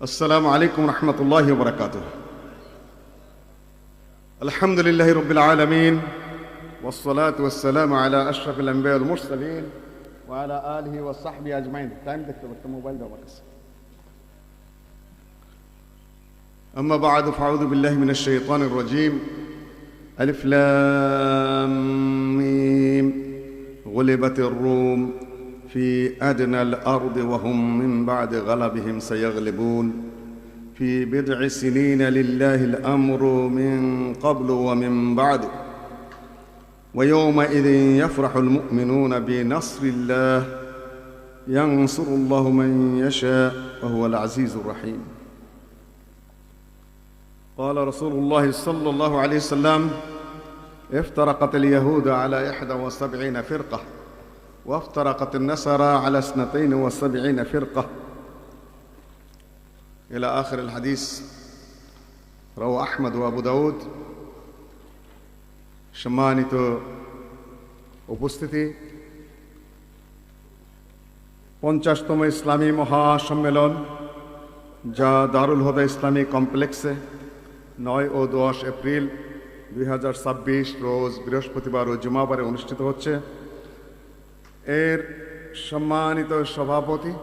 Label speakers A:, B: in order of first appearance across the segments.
A: السلام عليكم ورحمة الله وبركاته. الحمد لله رب العالمين، والصلاة والسلام على أشرف الأنبياء والمرسلين وعلى آله وصحبه أجمعين. أما بعد، فأعوذ بالله من الشيطان الرجيم. ألف لام ميم. غلبت الروم في أدنى الأرض وهم من بعد غلبهم سيغلبون في بضع سنين لله الأمر من قبل ومن بعد ويومئذ يفرح المؤمنون بنصر الله ينصر الله من يشاء وهو العزيز الرحيم. قال رسول الله صلى الله عليه وسلم: افترقت اليهود على 71 فرقة وافترقت النصارى على 72 فرقة إلى آخر الحديث. رواه أحمد وأبو داود। সম্মানিত উপস্থিতি, 50তম ইসলামী মহাসম্মেলন যা দারুল হুদা ইসলামী কমপ্লেক্সে 9 ও 10 এপ্রিল 2026 রোজ বৃহস্পতিবার ও জুমাবারে অনুষ্ঠিত হচ্ছে, এর সম্মানিত সভাপতি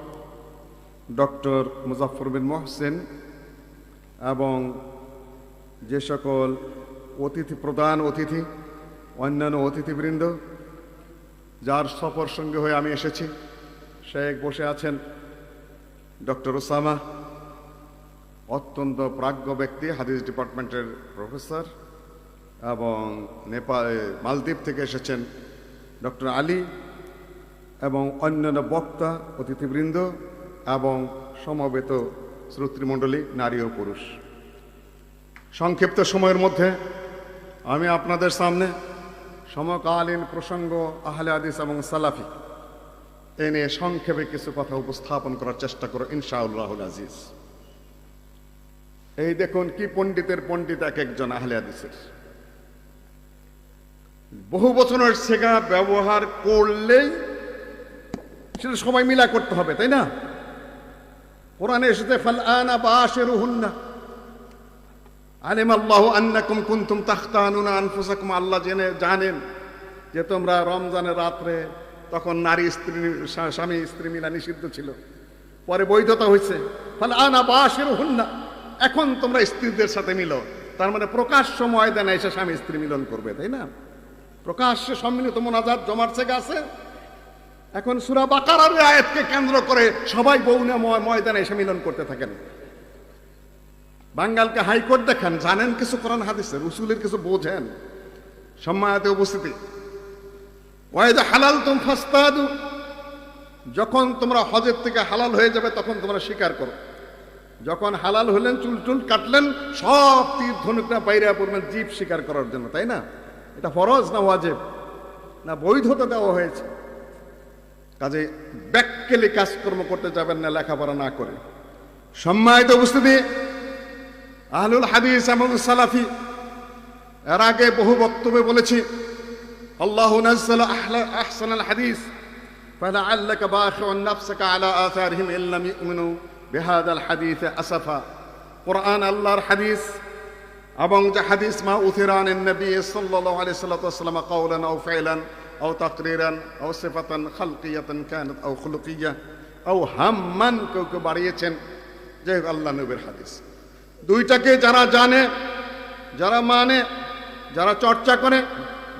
A: ডক্টর মুজাফফর বিন মোহসেন এবং যে সকল প্রধান অতিথি, অন্যান্য অতিথিবৃন্দ, যার সফর সঙ্গে হয়ে আমি এসেছি, শেখ বসে আছেন ডক্টর ওসামা, অত্যন্ত প্রাজ্ঞ ব্যক্তি, হাদিস ডিপার্টমেন্টের প্রফেসর, এবং মালদ্বীপ থেকে এসেছেন ডক্টর আলী, এবং অন্যান্য বক্তা, অতিথিবৃন্দ এবং সমবেত শ্রোতৃমণ্ডলী, নারী ও পুরুষ। সংক্ষিপ্ত সময়ের মধ্যে আমি আপনাদের সামনে সমকালীন প্রসঙ্গ আহলে হাদিস এবং সালাফি এ নিয়ে সংক্ষেপে কিছু কথা উপস্থাপন করার চেষ্টা করব ইনশাআল্লাহুল আজিজ। এই দেখুন কি পণ্ডিতের পণ্ডিত এক একজন আহলে হাদিসের। বহু বচনের শেখা ব্যবহার করলেই সেটা সবাই মিলা করতে হবে, তাই না? কোরআনে এসেছে ফালআনা বাশিরুহুন্না আলিমাল্লাহু আন্নাকুম কুনতুম তাখতানুনা আনফুসাকুম। আল্লাহ জানেন যে তোমরা রমজানের রাত্রে, তখন স্বামী স্ত্রী মিলা নিষিদ্ধ ছিল, পরে বৈধতা হয়েছে, ফালআনা বাশিরুহুন্না, এখন তোমরা স্ত্রীদের সাথে মিলো। তার মানে প্রকাশ্য ময়দানে এসে স্বামী স্ত্রী মিলন করবে, তাই না? প্রকাশ্যে সম্মিলিত মোনাজাত জমার থেকে আছে। এখন সূরা বাকারার আয়াতকে কেন্দ্র করে সবাই বউনে ময়দানে এসে মিলন করতে থাকেন। বাঙ্গালকে হাইকোর্ট দেখেন, জানেন কিছু কোরআন হাদিসের উসুলের কিছু বোঝেন। সম্মানিত উপস্থিতি, ওয়াইদা হালালতুম ফাসতাদু, যখন তোমরা হজের থেকে হালাল হয়ে যাবে তখন তোমরা স্বীকার করো। যখন হালাল হলেন, চুল কাটলেন, সব তীর ধনুকটা বাইরে পড়বেন জীব স্বীকার করার জন্য, তাই না? এটা ফরজ না ওয়াজিব না বৈধতা দেওয়া হয়েছে? কাজে ব্যাককেলি কাজকর্ম করতে যাবেন না লেখাপড়া না করে। সম্মানিত উপস্থিতি, আহলুল হাদিস এবং সালাফি এর আগে বহু বক্তব্যে বলেছি, আল্লাহু নাযালা আহসানাল হাদিস ফালাআল্লাকা বাখিউন নাফসাকা আলা আথারিহিম ইল্লাম ইউমিনু বিহাদাল হাদিস আসাফা। কোরআন আল্লাহর হাদিস এবং যে হাদিস মা উথিরান নবী সাল্লাল্লাহু আলাইহি ওয়াসাল্লাম কাওলান আও ফি'লান আও তাকরিরান আও সিফাতান খালকিয়াতান কানাত আও খুলুকিয়া আও হাম্মান, কেউ বাড়িয়েছেন, যে আল্লাহ নবীর হাদিস। দুইটাকে যারা জানে, যারা মানে, যারা চর্চা করে,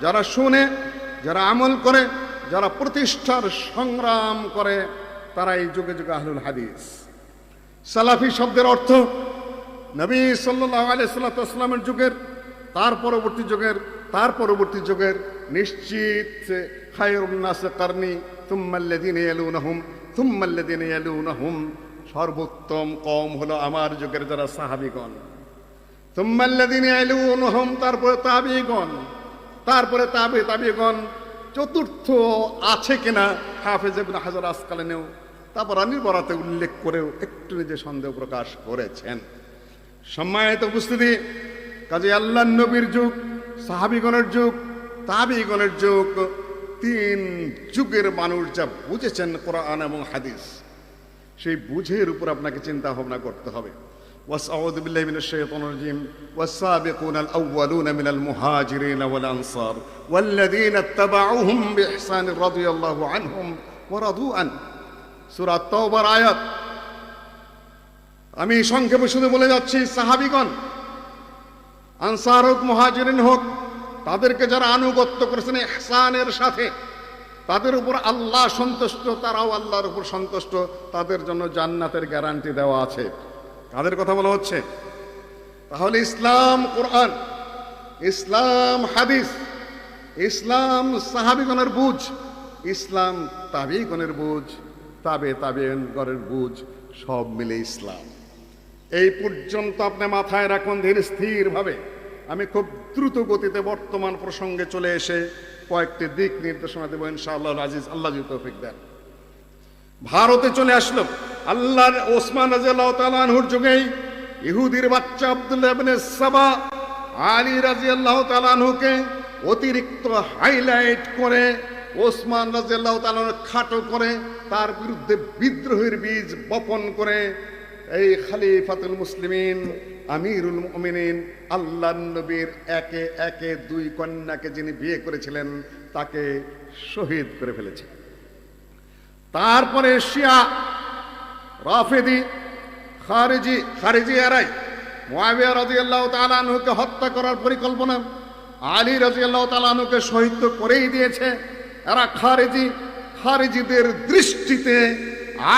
A: যারা শুনে, যারা আমল করে, যারা প্রতিষ্ঠার সংগ্রাম করে, তারা এই যুগে যুগে আহলুল হাদিস। সালাফি শব্দের অর্থ নবী সাল্লাল্লাহু আলাইহি ওয়াসাল্লামের যুগের, তার পরবর্তী যুগের নিশ্চিত খায়রুন নাস কারনি সুম্মাল্লাযিনা ইয়ালুনহুম সুম্মাল্লাযিনা ইয়ালুনহুম, সর্বোত্তম কওম হলো আমার যুগের যারা সাহাবীগণ। সুম্মাল্লাযিনা ইয়ালুনহুম, তারপরে তাবিঈগণ, তারপরে তাবিঈগণ। চতুর্থ আছে কিনা হাফেজ ইবনে হাজার আসকালানিও তাবরানীর বরাতে উল্লেখ করেও একটু নিজে সন্দেহ প্রকাশ করেছেন। সম্মানিত উপস্থিতি, কাজে আল্লাহর নবীর যুগ, সাহাবীগণের যুগ, তাবিঈগণের যুগ, তিন যুগের মানুষ যা বুঝেছেন কোরআন এবং হাদিস, সেই বুঝের উপর আপনাকে চিন্তা ভাবনা করতে হবে। ওয়াসআউযু বিল্লাহি মিনাশ শাইতানির রাজিম ওয়াস-সাবিকুনাল আউওয়ালুনা মিনাল মুহাজিরিন ওয়াল আনসার ওয়াল্লাযীনা ইত্তাবাউহুম বিইহসান রাদিয়াল্লাহু আনহুম ওয়া রাদু আন। সূরা তাওবার আয়াত। আমি সংক্ষেপে শুধু বলে যাচ্ছি, সাহাবীগণ, আনসার হোক মুহাজিরিন হোক, তাদেরকে যারা আনুগত্য করেছেন ইহসানের সাথে, তাদের উপর আল্লাহ সন্তুষ্ট, তারাও আল্লাহর উপর সন্তুষ্ট, তাদের জন্য জান্নাতের গ্যারান্টি দেওয়া আছে। কাদের কথা বলা হচ্ছে? তাহলে ইসলাম কোরআন, ইসলাম হাদিস, ইসলাম সাহাবীগণের বুঝ, ইসলাম তাবিঈগণের বুঝ, তাবিঈগণের বুঝ, সব মিলে ইসলাম। এই পর্যন্ত আপনি মাথায় রাখুন ধীর স্থির ভাবে। আমি খুব দ্রুত গতিতে বর্তমান প্রসঙ্গে চলে এসে কয়েকটি দিক নির্দেশনা দেব ইনশাআল্লাহ আজিজ, আল্লাহ যদি তৌফিক দেন। ভারতে চলে আসলো আল্লাহর ওসমান রাদিয়াল্লাহু তাআলা আনহুর যুগেই ইহুদির বাচ্চা আব্দুল্লাহ ইবনে সাবা আলী রাদিয়াল্লাহু তাআলা আনহুকে অতিরিক্ত হাইলাইট করে, ওসমান রাদিয়াল্লাহু তাআলা খাটো করে, তার বিরুদ্ধে বিদ্রোহের বীজ বপন করে এই খলিফাতুল মুসলিমিন আমিরুল মুমিনিন আল্লাহর নবীর একে একে দুই কন্যাকে যিনি বিয়ে করেছিলেন তাকে শহীদ করে ফেলেছে। তারপরে শিয়া, রাফেদি, খারিজি এরাই মুআবিয়া রাদিয়াল্লাহু তাআলা আনহুকে হত্যা করার পরিকল্পনা, আলী রাদিয়াল্লাহু তাআলা আনহুকে শহীদ তো করেই দিয়েছে। এরা খারিজিদের দৃষ্টিতে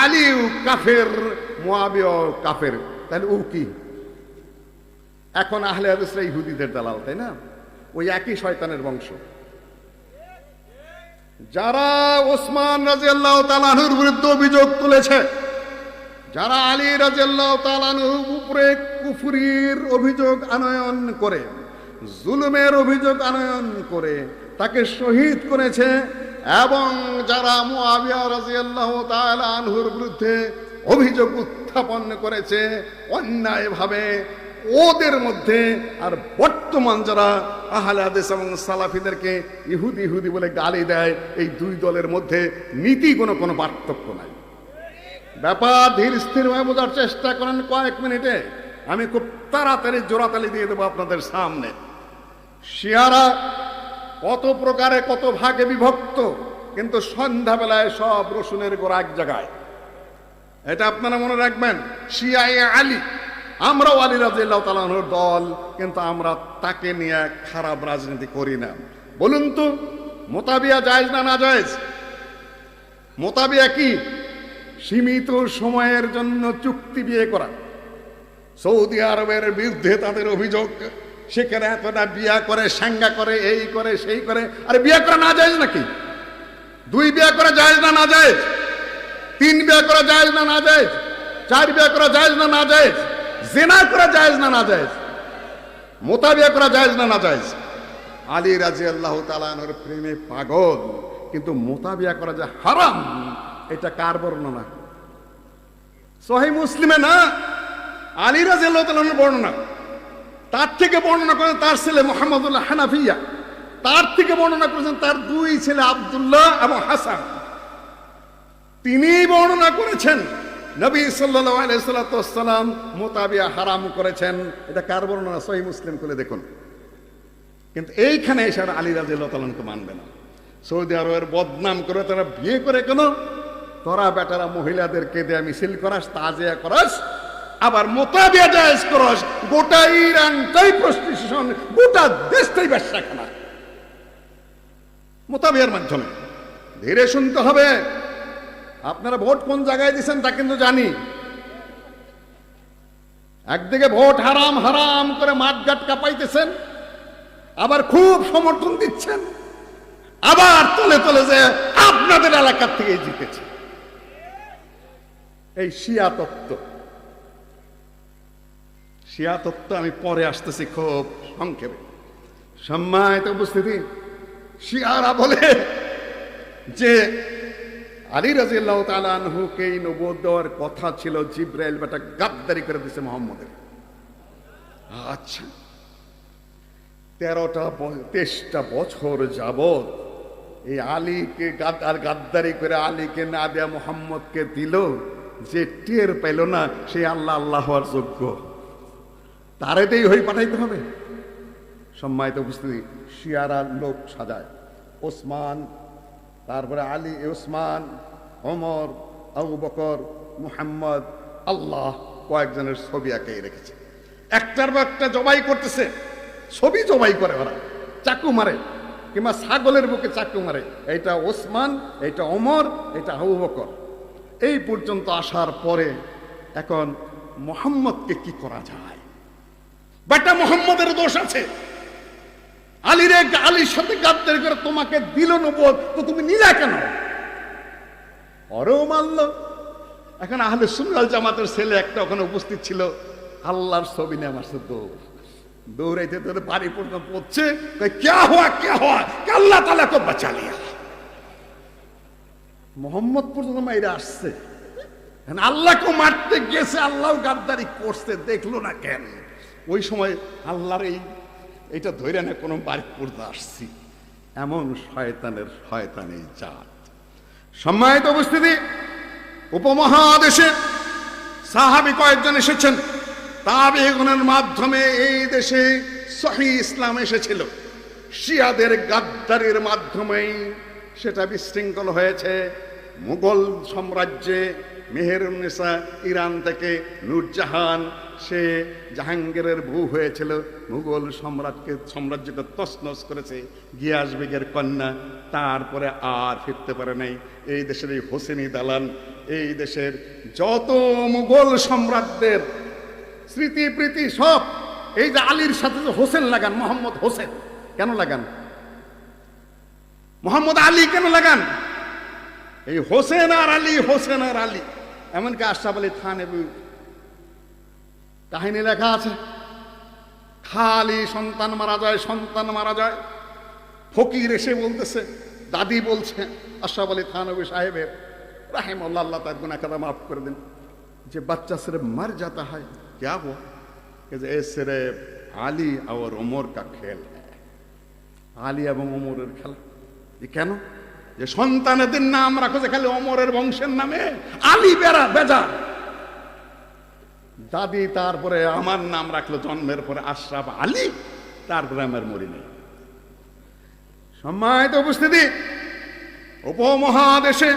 A: আলীও কাফের, মুআবিয়াও কাফের। তাহলে ও কি? এখন আহলে হাদিসরা ইহুদিদের দালাল, তাই না? ওই একই শয়তানের বংশ। যারা ওসমান রাদিয়াল্লাহু তাআলা আনহুর বিরুদ্ধে অভিযোগ তুলেছে, যারা আলী রাদিয়াল্লাহু তাআলা আনহুর উপরে কুফরির অভিযোগ আনয়ন করে, জুলুমের অভিযোগ আনয়ন করে তাকে শহীদ করেছে, এবং যারা মুআবিয়া রাদিয়াল্লাহু তাআলা আনহুর বিরুদ্ধে অভিযোগ উত্থাপন করেছে অন্যায়ভাবে, ওদের মধ্যে আর বর্তমান যারা আহলে হাদিস এবং সালাফিদেরকে ইহুদি বলে গালি দেয়, এই দুই দলের মধ্যে নীতি কোনো পার্থক্য নাই। ব্যাপার ধীর স্থিরভাবে বোঝার চেষ্টা করেন কয়েক মিনিটে। আমি খুব তাড়াতাড়ি জোড়াতালি দিয়ে দেবো আপনাদের সামনে। শিয়ারা কত প্রকারে কত ভাগে বিভক্ত, কিন্তু সন্ধ্যাবেলায় সব রসুনের গোড়া এক জায়গায়। এটা আপনারা মনে রাখবেন। শিয়ায়ে আলী, আমরাও আলী রাদিয়াল্লাহু তাআলা আনহুর দল, কিন্তু আমরা তাকে নিয়ে খারাপ রাজনীতি করি না। বলুন তো, মোতাবিয়া জায়েজ না নাজায়েজ? মোতাবিয়া কি? সীমিত সময়ের জন্য চুক্তি বিয়ে করা। সৌদি আরবের বিরুদ্ধে তাদের অভিযোগ, সেখানে এতটা বিয়া করে, সাঙ্গা করে, এই করে সেই করে। আরে বিয়ে করা না জায়েজ নাকি? দুই বিয়ে করা জায়েজ না নাজায়েজ? তিন বিয়ে করা জায়েজ না নাজায়েজ? চার বিয়ে করা জায়েজ না নাজায়েজ? জিনা করা জায়েজ না নাজায়েজ? মোতাবিয়া করা জায়েজ না নাজায়েজ? আলী রাদিয়াল্লাহু তাআলা আনহুর প্রেমে পাগল, কিন্তু মোতাবিয়া করা যে হারাম, এটা কার বর্ণনা? সহিহ মুসলিমে না, আলী রাদিয়াল্লাহু তাআলা আনহুর বর্ণনা। তার থেকে বর্ণনা করেন তার ছেলে মুহাম্মদুল্লাহ হানাফিয়া, তার থেকে বর্ণনা করেছেন তার দুই ছেলে আব্দুল্লাহ এবং হাসান। তিনি বর্ণনা করেছেন নবী সাল্লাল্লাহু আলাইহি ওয়াসাল্লাম মোতাবিয়া হারাম করেছেন। এটা কার বর্ণনা? সহিহ মুসলিম খুলে দেখুন। কিন্তু এইখানে এসে আলী রাদিয়াল্লাহু তাআলা আনহুকে মানবে না। সৌদি আরবের বদনাম করে তারা বিয়ে করে কেন? তোরা বেটারা মহিলাদেরকে দিয়ে মিছিল করাস, তাজিয়া করাস, আবার মোতাবিয়া জায়েজ করাস, গোটা ইরানটাই প্রস্টিটিউশন, গোটা দেশটাই ব্যবসাখানা মোতাবিয়ার মাধ্যমে। ধীরে শুনতে হবে। আপনারা ভোট কোন জায়গায় দিচ্ছেন তা কিন্তু জানি। একদিকে ভোট হারাম হারাম করে মাঠঘাট কাঁপাইতেছেন, আবার খুব সমর্থন দিচ্ছেন, আবার তলে তলে যে আপনাদের এলাকার থেকে জিতেছে। এই শিয়া তত্ত্ব আমি পরে আসতেছি খুব সংক্ষেপে। সম্মানিত উপস্থিতি, শিয়ারা বলে যে আলী রাদিয়াল্লাহু তাআলা আনহুকে নবুয়ত দেওয়ার কথা ছিল, জিবরাইল বেটা গাদ্দারি করে দিয়েছে মুহাম্মদের। আচ্ছা, 23টা বছর যাবত এই আলীকে গাদ্দারি করে আলীকে না দেয়া মুহাম্মদকে দিল। যে টের পাইল না সে আল্লাহ আল্লাহ হওয়ার যোগ্য, তারেতেই হই পাঠাইতে হবে। সম্মানিত উপস্থিতি, শিয়ারা লোক সাজায়, ওসমান, তারপরে আলী, ওসমান, ওমর, আবু বকর, মুহাম্মদ, আল্লাহ, কয়েকজনের ছবি এঁকে রেখেছে। একটার পর একটা জবাই করতেছে, ছবি জবাই করে ওরা, চাকু মারে কিংবা ছাগলের বুকে চাকু মারে। এইটা ওসমান, এইটা ওমর, এটা আবু বকর। এই পর্যন্ত আসার পরে এখন মুহাম্মদকে কি করা যায়? বেটা মুহাম্মদের দোষ আছে, আলীর সাথে গাদ্দারি করে তোমাকে দিল নবুয়ত, তো তুমি নিলা কেন? ওরেও মারল। এখন আহলে সুন্নাত জামাতের ছেলে একটা ওখানে উপস্থিত ছিল, আল্লাহর ছবি নিয়ে আমার দৌড়াইতে দৌড়ে বাড়ি পর্যন্ত পড়ছে, ক্যা হওয়া আল্লাহ তাআলা কো বাঁচা লিয়া। মোহাম্মদ পর্যন্ত মাইরা আসছে, আল্লাহকে মারতে গেছে, আল্লাহ গাদ্দারি করছে, দেখলো না কেন? ওই সময় আল্লাহর এইটা ধরে না কোনো বাড়ি পড়তে আসছি, এমন শয়তানের জাত। সম্মানিত উপস্থিতি, উপমহাদেশে সাহাবী কয়েকজন এসেছেন, তাবেঈনের মাধ্যমে এই দেশে সহিহ ইসলাম এসেছিল। শিয়াদের গাদ্দারির মাধ্যমেই সেটা বিশৃঙ্খল হয়েছে। মুঘল সাম্রাজ্যে মেহেরুন্নেসা ইরান থেকে নূরজাহান, সে জাহাঙ্গীরের বউ হয়েছিল, মুঘল সাম্রাজ্যকে তছনছ করেছে, গিয়াস বেগের কন্যা। তারপরে আর ফিরতে পারে নাই। এই দেশের এই হোসেনি দালান, এই দেশের যত মুঘল সম্রাটদের স্মৃতি প্রীতি সব, এই যে আলীর সাথে যে হোসেন লাগান, মোহাম্মদ হোসেন কেন লাগান? মোহাম্মদ আলী কেন লাগান? এই হোসেন আর আলী, হোসেন আর আলী। এমনকি আশরাফ আলী থান কাহিনী লেখা আছে, খালি সন্তান মারা যায়, সন্তান মারা যায়। ফকির এসে বলতেছে, দাদি বলছে আশরাফ আলী থানবী সাহেবের রাহিমাহুল্লাহ, আল্লাহ তার গুনাহ খাতা মাফ করে দেন, যে বাচ্চা সিर्फ मर जाता है क्या हुआ? कि ये सिर्फ আলী और उमर का खेल है। আলী এবং ওমরের খেলা। কেন? যে সন্তানদের নাম রাখো যে খালি ওমরের বংশের নামে, আলী বেজার। দাদি তারপরে আমার নাম রাখলো জন্মের পরে আশরাফ আলী, তারপরে আমার মরি নেই। সম্মানিত উপস্থিতি, উপমহাদেশে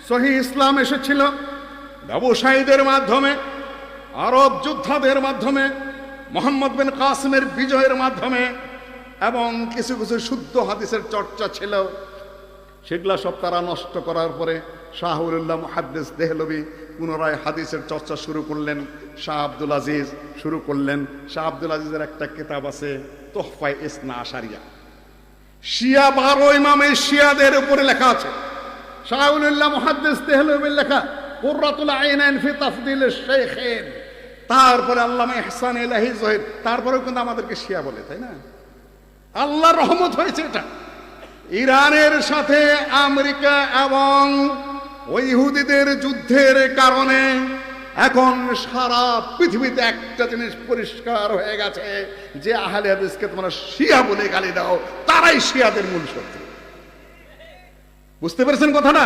A: সহিহ ইসলাম এসেছিল ব্যবসায়ীদের মাধ্যমে, আরব যোদ্ধাদের মাধ্যমে, মোহাম্মদ বিন কাসিমের বিজয়ের মাধ্যমে, এবং কিছু কিছু শুদ্ধ হাদিসের চর্চা ছিল। সেগুলা সব তারা নষ্ট করার পরে শাহ ওলিউল্লাহ মুহাদ্দিস দেহলভী পুনরায় হাদিসের চর্চা শুরু করলেন। শাহ আব্দুল আজিজ শুরু করলেন। শাহ আব্দুল আজিজের একটা কিতাব আছে তোহফায়ে ইসনা আশারিয়া, শিয়া 12 ইমামের শিয়াদের উপরে লেখা আছে। শাহ ওলিউল্লাহ মুহাদ্দিস দেহলভীর লেখা কুররাতুল আইনাইন ফি তাফদিলিশ শাইখাইন, তারপরে আল্লামা ইহসান ইলাহি জহির, তারপরেও কিন্তু আমাদেরকে শিয়া বলে, তাই না? আল্লাহর রহমত হয়েছে এটা। ইরানের সাথে আমেরিকা এবং ওই ইহুদিদের যুদ্ধের কারণে এখন সারা পৃথিবীতে একটা জিনিস পরিষ্কার হয়ে গেছে, যে আহলে হাদিসকে তোমরা শিয়া বলে গালি দাও, তারাই শিয়াদের মূল শত্রু। বুঝতে পেরেছেন কথাটা?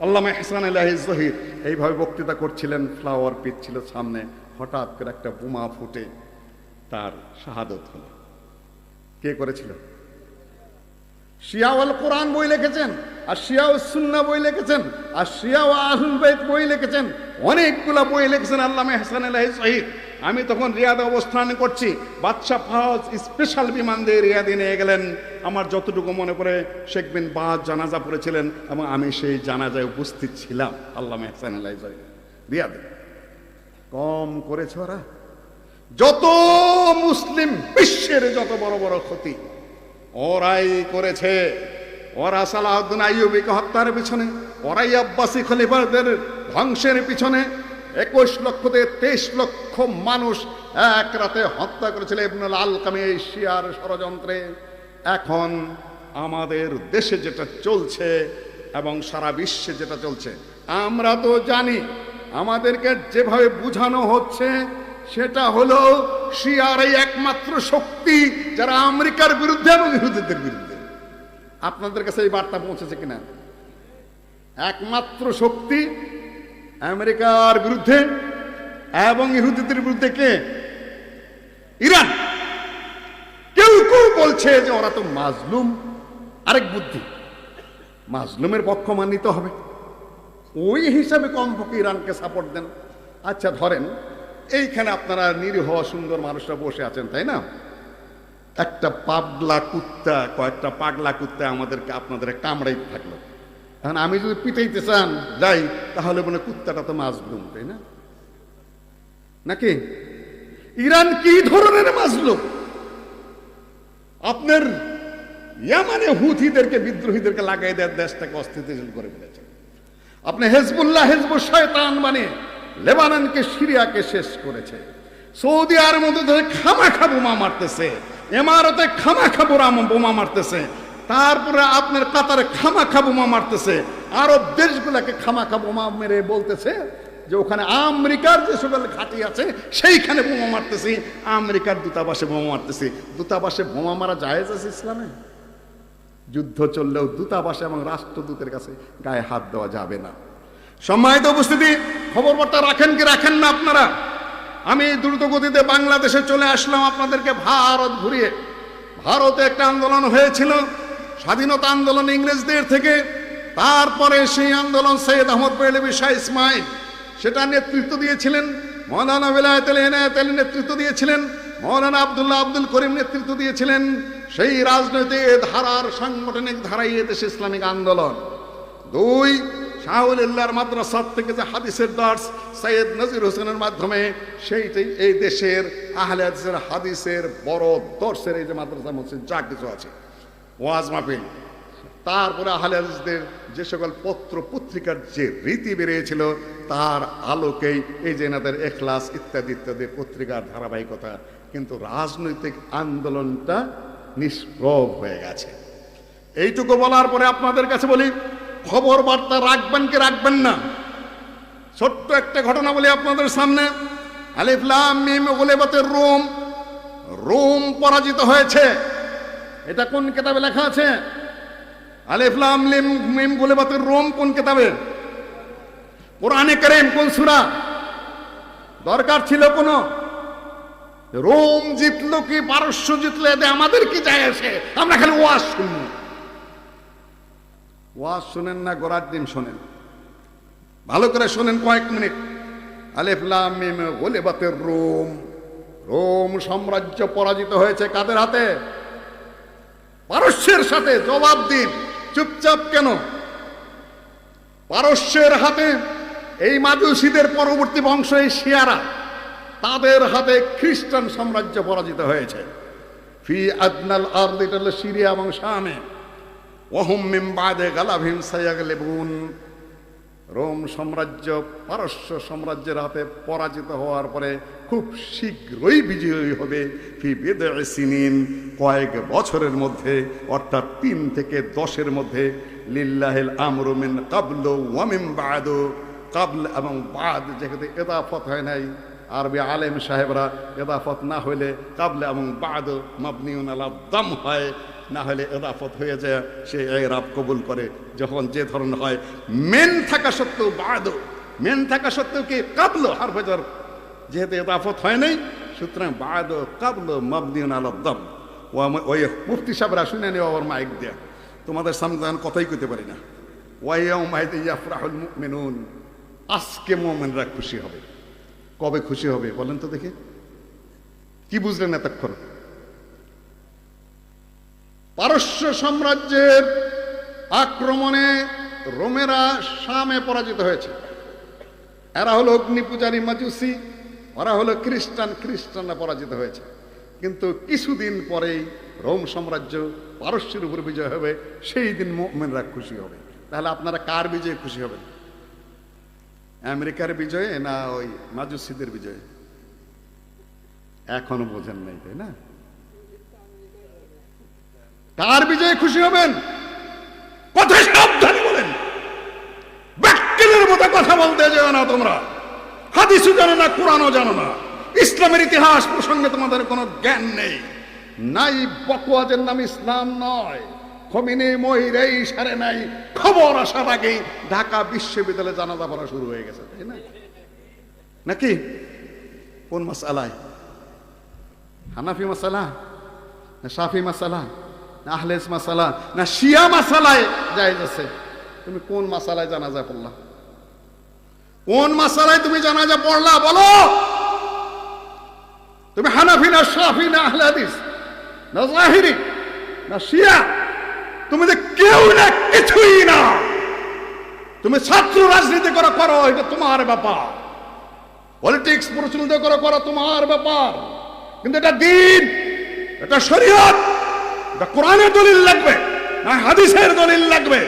A: আল্লামা ইহসান ইলাহি জহির এইভাবে বক্তৃতা করছিলেন, ফ্লাওয়ার পিট ছিল সামনে, হঠাৎ করে একটা বোমা ফুটে তার শাহাদত হলো। কে করেছিল? শিয়াউল কোরআন বই লিখেছেন, আর শিয়াউল সুন্নাহ বই লিখেছেন, আর শিয়াউল আহলুল বাইত বই লিখেছেন, অনেকগুলা বই লিখেছেন আল্লামা ইহসান ইলাহি জহির। আমি তখন রিয়াদে অবস্থান করছি, বাদশাহ ফাওজ স্পেশাল বিমান দিয়ে রিয়াদে নিয়ে গেলেন। আমার যতটুকু মনে পড়ে শেখ বিন বাজ জানাজা পড়েছিলেন এবং আমি সেই জানাজায় উপস্থিত ছিলাম। আল্লামা ইহসান ইলাহি জহির রিয়াদে। কম করেছে ওরা? যত মুসলিম বিশ্বের যত বড় বড় ক্ষতি ওরাই করেছে। ওরা সালাউদ্দিন আইয়ুবীকে হত্যার পিছনে, ওরাই আব্বাসী খলিফাদের ধ্বংসের পিছনে 21 লক্ষ থেকে 23 লক্ষ মানুষ এক রাতে হত্যা করেছিল ইবনুল আলকামী এই শিয়ার ষড়যন্ত্রে। এখন আমাদের দেশে যেটা চলছে এবং সারা বিশ্বে যেটা চলছে আমরা তো জানি। আমাদেরকে যেভাবে বুঝানো হচ্ছে সেটা হলো শিয়ারাই একমাত্র শক্তি যারা আমেরিকার বিরুদ্ধে এবং ইহুদিদের বিরুদ্ধে। আপনাদের কাছে এই বার্তা পৌঁছেছে কিনা? একমাত্র শক্তি আমেরিকার বিরুদ্ধে এবং ইহুদিদের বিরুদ্ধে কে? ইরান। কেউ কেউ বলছে যে ওরা তো মাজলুম। আরেক বুদ্ধি, মাজলুমের পক্ষ মানিতে হবে, ওই হিসাবে কমপক্ষে ইরানকে সাপোর্ট দেন। আচ্ছা ধরেন এইখানে আপনারা নিরীহ সুন্দর মানুষরা বসে আছেন, তাই না? একটা পাগলা কুত্তা, কয়েকটা পাগলা কুত্তা আমাদেরকে আপনাদের কামড়াইতে থাকলো। এখন আমি যদি পিটাইতে চান যাই, তাহলে মনে কুত্তাটা তো মাজলুম, তাই না? নাকি? ইরান কি ধরনের মাজলুম? আপনার ইয়ামানে হুথিদেরকে, বিদ্রোহীদেরকে লাগাই দেওয়ার দেশটাকে অস্থিতিশীল করে ফেলেছে। আপনি হেজবুল্লাহ, হিজবুল শয়তান মানে লেবাননকে, সিরিয়াকে শেষ করেছে। সৌদি আরবের মধ্যে খামাখা বোমা মারতেছে, ইমারতে খামাখা বোমা মারতেছে, তারপরে আপনার কাতারে খামাখা বোমা মারতেছে, আরব দেশগুলোকে খামাখা বোমা মেরে বলতেছে যে ওখানে আমেরিকার যে সকল ঘাঁটি আছে সেইখানে বোমা মারতেছি, আমেরিকার দূতাবাসে বোমা মারতেছি। দূতাবাসে বোমা মারা জায়েজ আছে ইসলামে? যুদ্ধ চললেও দূতাবাসে এবং রাষ্ট্রদূতের কাছে গায়ে হাত দেওয়া যাবে না। সম্মানিত উপস্থিতি, খবর বার্তা রাখেন কি রাখেন না আপনারা? আমি দ্রুত গতিতে বাংলাদেশে চলে আসলাম আপনাদেরকে ভারত ঘুরিয়ে। ভারতে একটা আন্দোলন হয়েছিল, স্বাধীনতা আন্দোলন ইংরেজদের থেকে। তারপরে সেই আন্দোলন সৈয়দ আহমদ বেরলভী শাহ ইসমাইল সেটা নেতৃত্ব দিয়েছিলেন, মৌলানা বেলায়েতুল ইনায়েত আলী নেতৃত্ব দিয়েছিলেন, মৌলানা আব্দুল্লাহ আব্দুল করিম নেতৃত্ব দিয়েছিলেন। সেই রাজনৈতিক ধারার সাংগঠনিক ধারাই এদেশে ইসলামিক আন্দোলন। দুই, শাহুলিল্লাহর মাদ্রাসা থেকে যে হাদিসের দর্স সৈয়দ নজির হোসেনের মাধ্যমে, সেইটাই এই দেশের আহলে হাদিসের হাদিসের বড় দর্শের এই যে মাদ্রাসা মসজিদ যা কিছু আছে, ওয়াজ মাহফিল, তারপরে আহলে হাদিসদের যে সকল পত্র পত্রিকার যে রীতি বেরিয়েছিল তার আলোকেই এই যে এনাদের এখলাস ইত্যাদি ইত্যাদি পত্রিকার ধারাবাহিকতা। কিন্তু রাজনৈতিক আন্দোলনটা নিষ্প্রভ হয়ে গেছে। এইটুকু বলার পরে আপনাদের কাছে বলি, খবর বার্তা রাখবেন কি রাখবেন না? ছোট্ট একটা ঘটনা বলি আপনাদের সামনে। আলিফ লাম মিম গুলিবাতির রুম, রোম পরাজিত হয়েছে। এটা কোন কিতাবে লেখা আছে? আলিফ লাম মিম গুলিবাতির রুম কোন কিতাবে? কোরআনে কারীম কোন সূরা? দরকার ছিল কোন? রোম জিতলো কি পারস্য জিতলো এতে আমাদের কি যায় আসে? আমরা খালি ওয়াজ শুনি। ওয়াজ শুনেন না, গোড়ার ডিম শোনেন, ভালো করে শোনেন কয়েক মিনিট। আলিফ লাম মিম গুলিবাতির রোম, রোম সাম্রাজ্য পরাজিত হয়েছে কাদের হাতে? পারস্যের সাথে। জবাব দিন, চুপচাপ কেন? পারস্যের হাতে। এই মাজুসীদের পরবর্তী বংশ এই শিয়ারা, তাদের হাতে খ্রিস্টান সাম্রাজ্য পরাজিত হয়েছে। ফি আদনাল আরদ, এটা হলো সিরিয়া এবং শামে। ওয়াহুম মিন বাদে গালাবহিম সায়াগলিবুন, রোম সাম্রাজ্য পারস্য সাম্রাজ্যের হাতে পরাজিত হওয়ার পরে খুব শীঘ্রই বিজয়ী হবে। ফি বিদ'i সিনিন, কয়েক বছরের মধ্যে, অর্থাৎ 3 থেকে 10-এর মধ্যে। লিল্লাহিল আমরু মিন ক্বাবলু ওয়া মিন বাদু, ক্বাবল এবং বাদ যেখানে ইদাফত হয় নাই, আরবি আলেম সাহেবরা ইদাফত না হইলে ক্বাবল এবং বাদ মাবনিউন আলা দাম হয়, না হলে ইদাফত হয়ে যায়, সে ইরাব কবুল করে। যখন যে ধরনের হয়, মেন থাকা সত্ত্বেও বাদ, মেন থাকা সত্ত্বেও কি ক্বাবল হারফে জার, যেহেতু ইদাফত হয় নাই, সুতরাং বাদ ক্বাবল মাবনিউন আলা দাম। ওই মুফতি সাহেবরা শুনে নেওয়া আমার মাইক দেয়া, তোমাদের সামনে আমি কথাই কইতে পারি না। ওয়াইয়াউমাইযি ইয়াফরাহুল মুমিনুন, আজকে মুমিনরা খুশি হবে। কবে খুশি হবে বলেন তো দেখি? কি বুঝলেন এতক্ষণ? পারস্য সাম্রাজ্যের আক্রমণে রোমেরা শামে পরাজিত হয়েছে। এরা হলো অগ্নি পূজারী মাজুসি, ওরা হলো খ্রিস্টান, খ্রিস্টানরা পরাজিত হয়েছে। কিন্তু কিছুদিন পরেই রোম সাম্রাজ্য পারস্যের উপর বিজয় হবে, সেই দিন মুমিনরা খুশি হবে। তাহলে আপনারা কার বিজয়ে খুশি হবেন? আমেরিকার বিজয়ে না ওই মাজুসিদের বিজয়ে? এখনো বোঝেন নাই, তাই না? কার বিজয়ে খুশি হবেন? কথা সাবধানে বলেন, ব্যাককেলের মতো কথা বলতে যাও না তোমরা। হাদিসও জানো না, কোরআনও জানো না, ইসলামের ইতিহাস প্রসঙ্গে তোমাদের কোনো জ্ঞান নেই। নাই বকওয়াজের নাম ইসলাম নয়, খমিনি মহিরেই সারে নাই, খবর আসার আগেই ঢাকা বিশ্ববিদ্যালয়ে জানাজা পড়া শুরু হয়ে গেছে, তাই না? নাকি? কোন মাসালায়? হানাফি মাসালা না শাফি মাসালা না আহলেস মাসালা না শিয়া মাসালায় জায়েজ আছে? তুমি কোন মাসালায় জানাজা পড়লা? কোন মাসালায় তুমি জানাজা পড়লা বলো? তুমি হানাফি না শাফি না আহলে হাদিস না জাহিরি না শিয়া? তুমি যে কেউ না কিছুই না। তুমি ছাত্র রাজনীতি করো, এটা তোমার ব্যাপার। পলিটিক্স প্রচলিত করো তোমার ব্যাপার। কিন্তু এটা দিন, এটা শরীয়ত, এটা কোরআনের দলিল লাগবে, না হাদিসের দলিল লাগবে,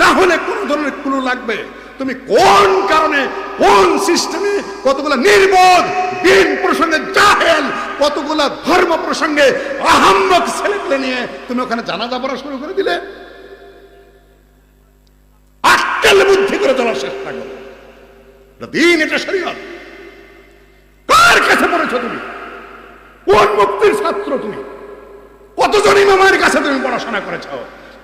A: না হলে কোন ধরনের ক্লু লাগবে। তুমি কোন কারণে, কোন সিস্টেমে, কতগুলো নির্বোধ দিন প্রসঙ্গে জাহেল, কতগুলো ধর্ম প্রসঙ্গে আহাম্মক ছেলেপেলে নিয়ে তুমি ওখানে জানাজা পড়া শুরু করে দিলে? আক্কেল বুদ্ধি করে চলার চেষ্টা করো। এটা দিন, এটা শরীয়ত। কার কাছে পড়েছো তুমি? কোন মুক্তির ছাত্র তুমি? কতজন ইমামের কাছে তুমি পড়াশোনা করেছো?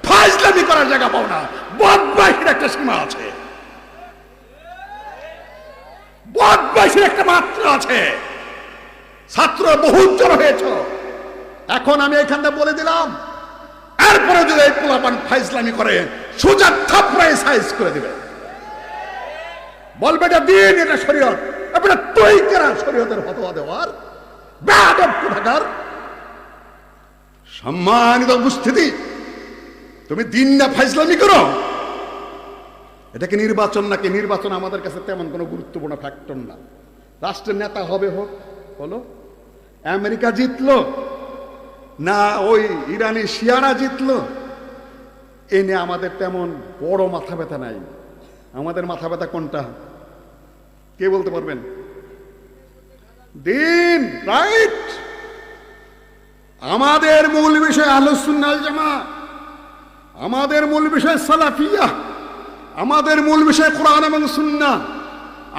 A: ফাজলামি করার জায়গা পাও না। বদমাইশির একটা সীমা আছে, বদমাইশির একটা মাত্রা আছে। ছাত্র বহুত জড়ো হয়েছ। এখন আমি এখানে বলে দিলাম, এরপরে যদি এই পোলাপান ফাজলামি করে সোজা থাপড়ায় সাইজ করে দিবে, বলবে এটা দিন, এটা শরীয়ত। আপনারা তুই কেনা শরীয়তের ফতোয়া দেওয়ার বেয়াদব কোথাকার। সম্মানিত উপস্থিতি, তুমি দিন না ফাজলামি করো। এটাকে নির্বাচন নাকি? নির্বাচন আমাদের কাছে তেমন কোনো গুরুত্বপূর্ণ ফ্যাক্টর না। রাষ্ট্রের নেতা হবে হোক, বলো আমেরিকা জিতলো না ওই ইরানি শিয়ারা জিতলো, এ নিয়ে আমাদের তেমন বড় মাথা ব্যথা নাই। আমাদের মাথা ব্যথা কোনটা? কে বলতে পারবেন? দিন, রাইট। আমাদের মূল বিষয় আহলুস সুন্নাহ ওয়াল জামাত, আমাদের মূল বিষয় সালাফিয়া, আমাদের মূল বিষয় কোরআন এবং সুন্নাহ,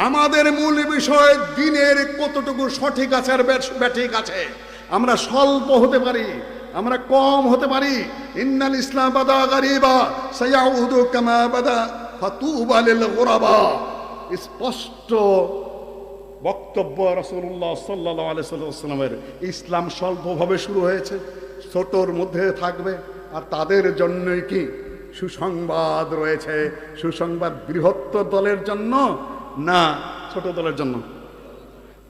A: আমাদের মূল বিষয় দিনের কতটুকু সঠিক আছে আর ব্যাঠিক আছে। আমরা স্বল্প হতে পারি, আমরা কম হতে পারি। ইন্নাল ইসলাম বাদা গারিবা সায়াউদু কামা বাদা ফাতুবা লিল গুরাবা। স্পষ্ট বক্তব্য রাসূলুল্লাহ সাল্লাল্লাহু আলাইহি ওয়াসাল্লামের। ইসলাম স্বল্পভাবে শুরু হয়েছে, ছোটর মধ্যে থাকবে, আর তাদের জন্যই কি সুসংবাদ রয়েছে। সুসংবাদ বৃহত্তর দলের জন্য না ছোট দলের জন্য?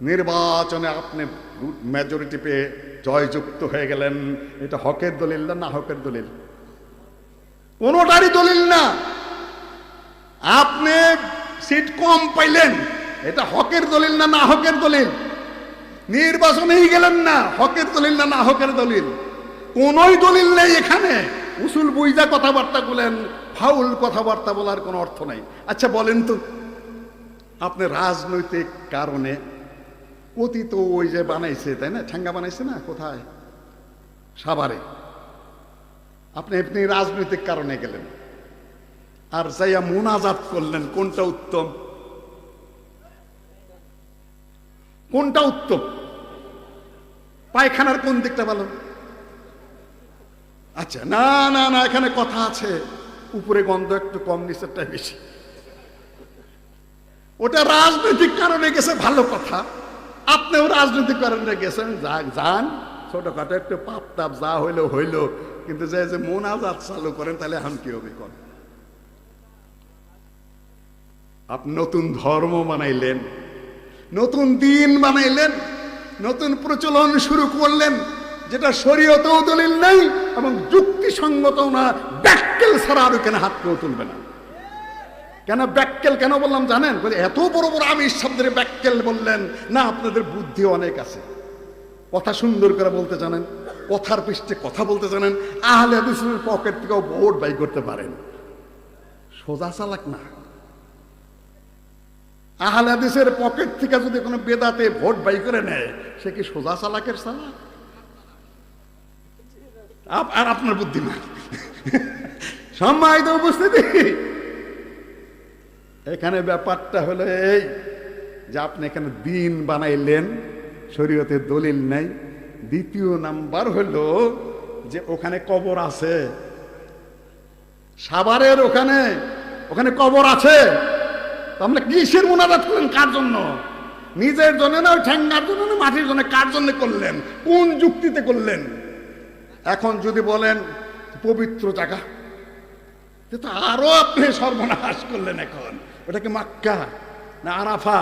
A: নির্বাচনে আপনি মেজরিটি পেয়ে জয়যুক্ত হয়ে গেলেন, এটা হকের দলিল না হকের দলিল? কোনোটারই দলিল না। আপনি সিট কম পাইলেন, এটা হকের দলিল না হকের দলিল? নির্বাচনেই গেলেন না, হকের দলিল না হকের দলিল? কোনোই দলিল নেই এখানে। উসুল বুঝা কথাবার্তা বলেন, ফাউল কথাবার্তা বলার কোনো অর্থ নাই। আচ্ছা বলেন তো, আপনি রাজনৈতিক কারণে অতীত ওই যে বানাইছে, তাই না, ঠেঙ্গা বানাইছে না, কোথায়, সাভারে। আপনি আপনি রাজনৈতিক কারণে গেলেন আর যাইয়া মুনাজাত করলেন, কোনটা উত্তম? কোনটা উত্তম? পায়খানার কোন দিকটা ভালো? আচ্ছা, না না না, এখানে কথা আছে, উপরে গন্ধ একটু কম, নিচেরটা বেশি। ওটা রাজনৈতিক কারণে গেছে, ভালো কথা। আপনিও রাজনৈতিক কারণে গেছেন, যান, ছোটখাটো একটু পাপ তাপ যা হইলো হইলো, কিন্তু যে মোনাজাত চালু করেন, তাহলে এখন কি হবে? কোন আপনি নতুন ধর্ম বানাইলেন, নতুন দিন বানাইলেন, নতুন প্রচলন শুরু করলেন, যেটা শরীয়তেও দলিল নেই এবং যুক্তিসঙ্গত না। ব্যাক্কেল ছাড়া আর কেন হাত কেউ তুলবে না। কেন ব্যাক্কেল কেন বললাম জানেন? বলে এত বড় বড় আমিষ শব্দের ব্যাক্কেল বললেন না, আপনাদের বুদ্ধি অনেক আছে, কথা সুন্দর করে বলতে জানেন, কথার পৃষ্ঠে কথা বলতে জানেন, আহলে হাদিসের পকেট থেকেও ভোট বাই করতে পারেন। সোজা চালাক না। আহলে হাদিসের পকেট থেকে যদি কোনো বেদাতে ভোট বাই করে নেয়, সে কি সোজা চালাকের চালাক? আর আপনার বুদ্ধি না। সম্মানিত উপস্থিতি, এখানে ব্যাপারটা হলো এই যে আপনি এখানে দিন বানাইলেন, শরীয়তের দলিল নাই। দ্বিতীয় নাম্বার হলো যে ওখানে কবর আছে, সাভারের ওখানে ওখানে কবর আছে, আপনি কিসের মোনাজাত করলেন? কার জন্য? নিজের জন্য না, ওই ঠ্যাঙ্গার জন্য না, মাটির জন্য? কার জন্য করলেন? কোন যুক্তিতে করলেন? এখন যদি বলেন পবিত্র জায়গা, তো আরো আপনি সর্বনাশ করলেন। এখন ওটা কি মক্কা না আরাফা,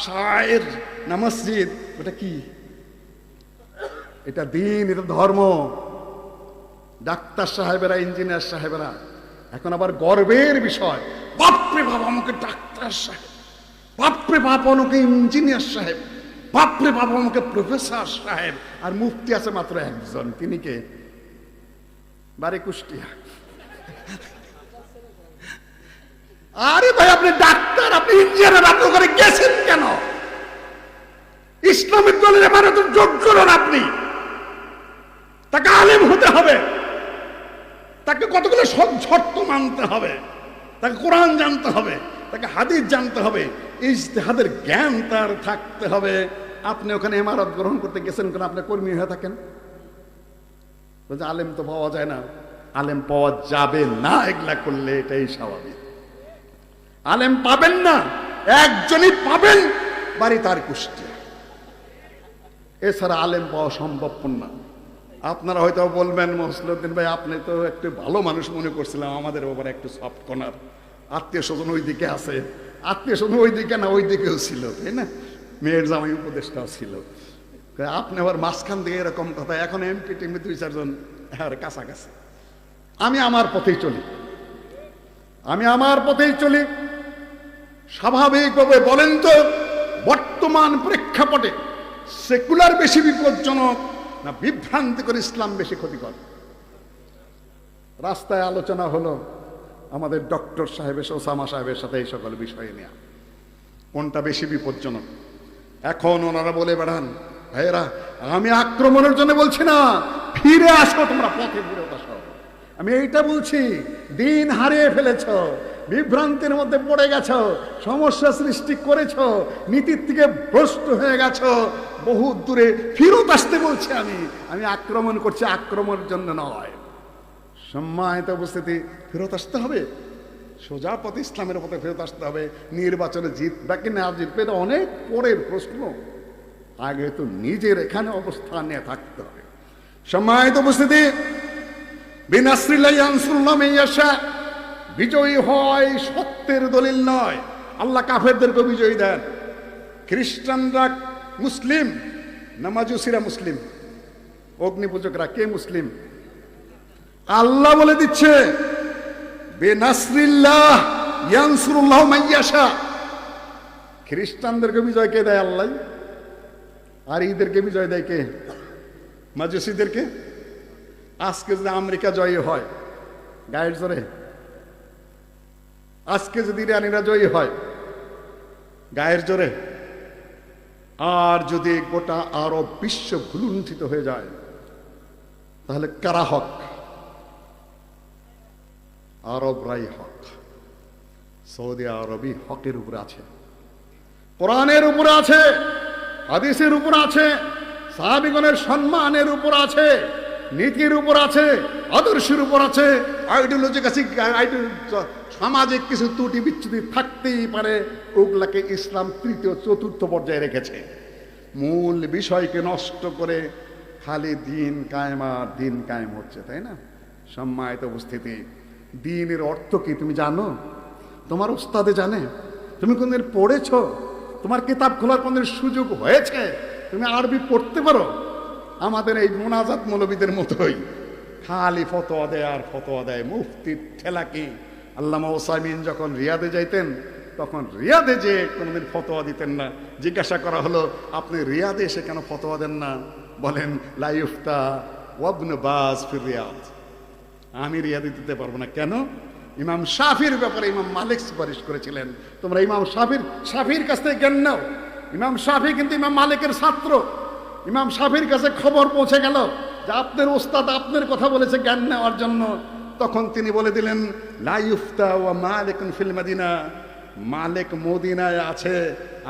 A: শায়ের না মসজিদ? ওটা কি? এটা দিন, এটা ধর্ম। ডাক্তার সাহেবেরা, ইঞ্জিনিয়ার সাহেবেরা এখন আবার গর্বের বিষয়, বাপরে বাপ আমাকে ডাক্তার সাহেব, বাপরে বাপ আমাকে ইঞ্জিনিয়ার সাহেব, বাপরে বাপ আমাকে প্রফেসর সাহেব। আর মুফতি আছে মাত্র একজন, তিনি কে? বাড়ি কুষ্টিয়া। আরে ভাই, আপনি ডাক্তার, আপনি ইঞ্জিনিয়ার, আপনি ওখানে গেছেন কেন? ইসলামিক দলের এবারে তো যোগ্য নন আপনি। তাকে আলেম হতে হবে, তাকে কতগুলো শর্ত মানতে হবে, তাকে কোরআন জানতে হবে, তাকে হাদিস জানতে হবে, ইজতিহাদের জ্ঞান তার থাকতে হবে। আপনি ওখানে ইমারত গ্রহণ করতে গেছেন কেন? আপনি কর্মী হয়ে থাকেন। বলছে আলেম তো পাওয়া যায় না। আলেম পাওয়া যাবে না, এগুলা করলে এটাই স্বাভাবিক। আলেম পাবেন না, একজনই পাবেন, বাড়ি তার কুষ্টিয়া। এছাড়া আলেম পাওয়া সম্ভব না। আপনারা হয়তো বলবেন, মসলুদ্দিন ভাই আপনি তো একটু ভালো মানুষ মনে করছিলাম, আমাদের ব্যাপারে একটু সফট কর্নার, আত্মীয় স্বজন ওই দিকে আছে। আত্মীয় স্বজন ওই দিকে না, ওই দিকেও ছিল, তাই না? মেয়ের জামাই উপদেষ্টাও ছিল। আপনি আবার মাঝখান দিয়ে এরকম কথা। এখন এমপি টিমে 2-4 জন কাছাকাছি। আমি আমার পথেই চলি, আমি আমার পথেই চলি। স্বাভাবিকভাবে বলেন তো, বর্তমান প্রেক্ষাপটে সেকুলার বেশি বিপজ্জনক না বিভ্রান্তিকর ইসলাম বেশি ক্ষতিকর? রাস্তায় আলোচনা হলো আমাদের ডক্টর সাহেবের, ওসামা সাহেবের সাথে এই সকল বিষয় নিয়ে, কোনটা বেশি বিপজ্জনক। এখন ওনারা বলে বেড়ান, ভাইয়েরা আমি আক্রমণের জন্য বলছি না, ফিরে আসো, তোমরা পথে ফিরে আসো। আমি এইটা বলছি, দিন হারিয়ে ফেলেছ, বিভ্রান্তির মধ্যে পড়ে গেছ, সমস্যা সৃষ্টি করেছ, নীতির থেকে ভ্রষ্ট হয়ে গেছ, বহু দূরে ফিরত আসতে বলছি। আমি আক্রমণ করছি, আক্রমণের জন্য নয়। সম্মানিত উপস্থিতি, ফেরত আসতে হবে, সোজা পথে, ইসলামের পথে ফেরত আসতে হবে। নির্বাচনে জিতবে কি না জিতবে এটা অনেক পরের প্রশ্ন, আগে তো নিজের এখানে অবস্থান নিয়ে থাকতে হবে। সম্মানিত উপস্থিতি, বিনাসরিল্লাহি ইয়ানসুরুল্লাহ মান ইয়াশা, বিজয়ী হয় সত্যের দলিল নয়। আল্লাহ কাফেরদেরকে বিজয়ী দেন। খ্রিস্টানরা মুসলিম না মাজুসিরা মুসলিম? অগ্নিপূজকরা কে মুসলিম? আল্লাহ বলে দিচ্ছে বিনাসরিল্লাহ ইয়ানসুরুল্লাহ মান ইয়াশা। খ্রিস্টানদেরকে বিজয় কে দেয়? আল্লাহ। আর এদেরকে বিজয় দেয় কে? মাজুসিদেরকে। আজকে যদি আমেরিকা জয়ী হয় গায়ের জোরে, আজকে যদি ইরানিরা জয়ী হয় গায়ের জোরে, আর যদি গোটা আরব বিশ্ব ভুলুণ্ঠিত হয়ে যায়, তাহলে কারা হক? আরবরাই হক। সৌদি আরবই হকের উপরে আছে, কোরআনের উপরে আছে, হাদিসের উপর আছে, সাহাবীগণের সম্মানের উপর আছে, নীতির উপর আছে, আদর্শের উপর আছে। আইডিওলজি কাছে সামাজিক কিছু ত্রুটি বিচ্যুতি থাকতেই পারে, ওগুলাকে ইসলাম তৃতীয় চতুর্থ পর্যায়ে রেখেছে। মূল বিষয়কে নষ্ট করে খালি দিন কায়েম আর দিন কায়েম হচ্ছে, তাই না? সম্মানিত উপস্থিতি, দিনের অর্থ কি তুমি জানো? তোমার ওস্তাদে জানে? তুমি কোনদিন পড়েছ? তোমার কিতাব খোলার কোনদিন সুযোগ হয়েছে? তুমি আরবি পড়তে পারো? আমাদের এই মোনাজাত মৌলবীদের মতোই খালি ফতোয়া দেয় আর ফতোয়া দেয়, মুফতির ঠেলা কি। আল্লামা ওসাইমিন যখন রিয়াদে যাইতেন, তখন রিয়াদে যে কোনোদিন ফতোয়া দিতেন না। জিজ্ঞাসা করা হলো, আপনি রিয়াদে এসে কেন ফতোয়া দেন না? বলেন, লা ইফতা ওয়াবনে বাজ ফির রিয়াদ। আমি রিয়াদে দিতে পারবো না। কেন? ইমাম শাফির ব্যাপারে ইমাম মালিক সুপারিশ করেছিলেন, তোমরা ইমাম শাফির কাছ থেকে জ্ঞান নাও। ইমাম শাফি কিন্তু ইমাম মালিকের ছাত্র। ইমাম শাফির কাছে খবর পৌঁছে গেল যে আপনার ওস্তাদ আপনার কথা বলেছে জ্ঞান নেওয়ার জন্য। তখন তিনি বলে দিলেন, লা ইফতা ওয়া মালিকুন ফিল মাদিনা, মালিক মদিনায় আছে